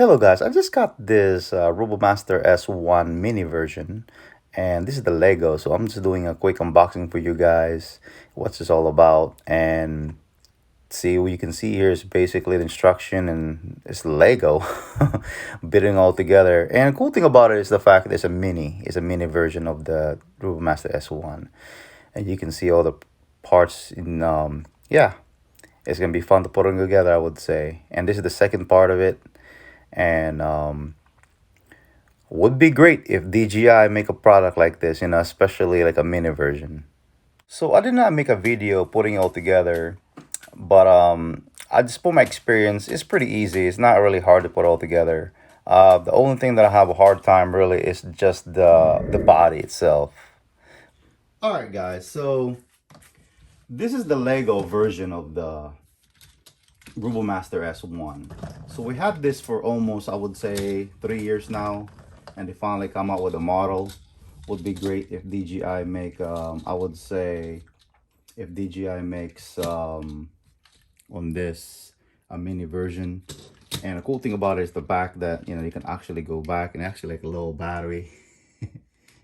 Hello guys, I just got this Robomaster S1 mini version, and this is the Lego, so I'm just doing a quick unboxing for you guys, what's this all about. And see, what you can see here is basically the instruction, and it's Lego bidding all together. And the cool thing about it is the fact that it's a mini version of the Robomaster S1, and you can see all the parts in yeah, it's gonna be fun to put them together, I would say. And this is the second part of it. And would be great if DJI make a product like this, especially like a mini version. So I did not make a video putting it all together, but I just put my experience. It's pretty easy. It's not really hard to put all together. The only thing that I have a hard time really is just the body itself. All right, guys. So this is the Lego version of the Robomaster S1. So we had this for almost, I would say, 3 years now, and they finally come out with a model. Would be great if DJI make, I would say, if DJI makes on this a mini version. And the cool thing about it is the back that, you can actually go back, and actually like a little battery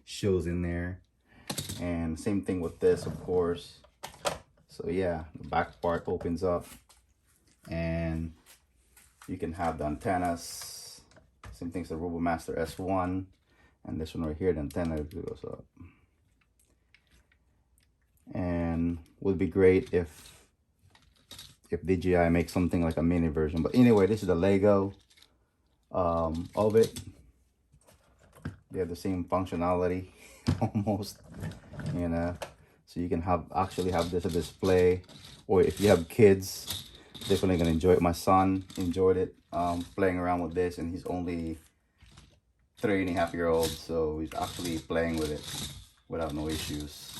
shows in there. And same thing with this, of course. So yeah, the back part opens up, and you can have the antennas. Same thing as the Robomaster S1, and this one right here, the antenna goes up. And would be great if DJI makes something like a mini version. But anyway, this is the Lego of it. They have the same functionality almost, so you can actually have this a display, or if you have kids, definitely gonna enjoy it. My son enjoyed it, playing around with this, and he's only 3.5 years old, so he's actually playing with it without no issues.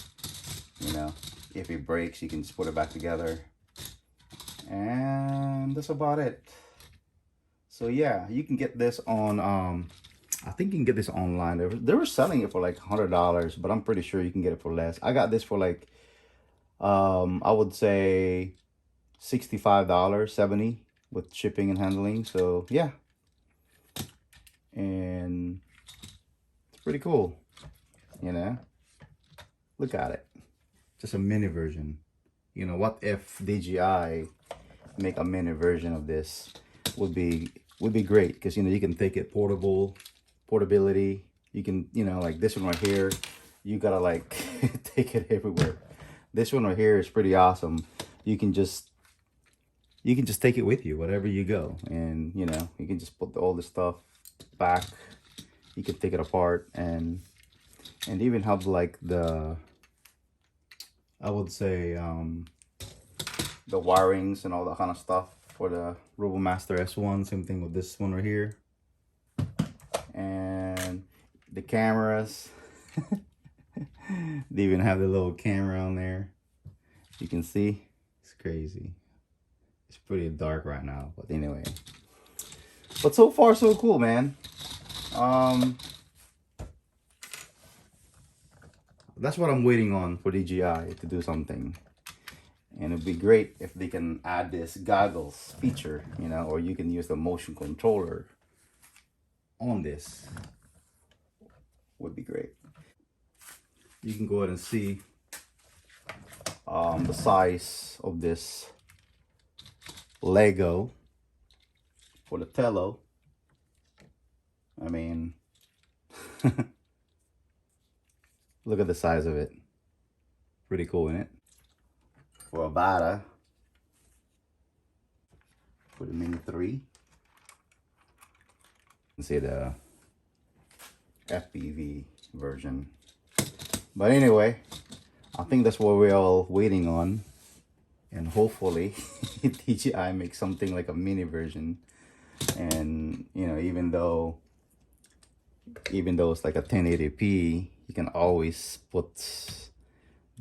If it breaks, you can just put it back together, and that's about it. So yeah, you can get this on I think you can get this online. They were selling it for like $100, but I'm pretty sure you can get it for less. I got this for like I would say $65, 70 with shipping and handling. So yeah, and it's pretty cool. Look at it, just a mini version. What if DJI make a mini version of this? Would be great, because you can take it portability. You can, like this one right here, you gotta like take it everywhere. This one right here is pretty awesome. You can just take it with you wherever you go, and you can just put all the stuff back. You can take it apart, and even have like I would say the wirings and all that kind of stuff for the Robomaster S1. Same thing with this one right here, and the cameras. They even have the little camera on there. You can see, it's crazy. It's pretty dark right now, but anyway. But so far so cool, man. That's what I'm waiting on for DJI to do something. And it'd be great if they can add this goggles feature, or you can use the motion controller on this. Would be great. You can go ahead and see the size of this Lego for the Tello. I mean, look at the size of it. Pretty cool, isn't it? For a Bata, for the Mini 3. You can see the FPV version. But anyway, I think that's what we're all waiting on. And hopefully DJI makes something like a mini version. And even though it's like a 1080p, you can always put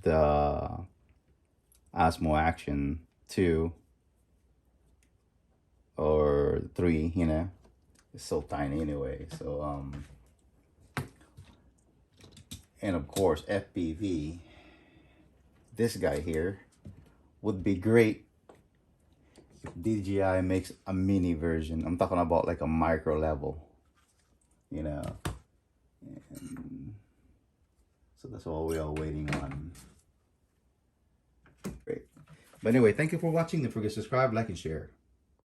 the Osmo Action 2 or 3. It's so tiny anyway. So and of course FPV, this guy here would be great DJI makes a mini version. I'm talking about like a micro level, you know. And so that's all we are waiting on. Great. But anyway, thank you for watching. Don't forget to subscribe, like, and share.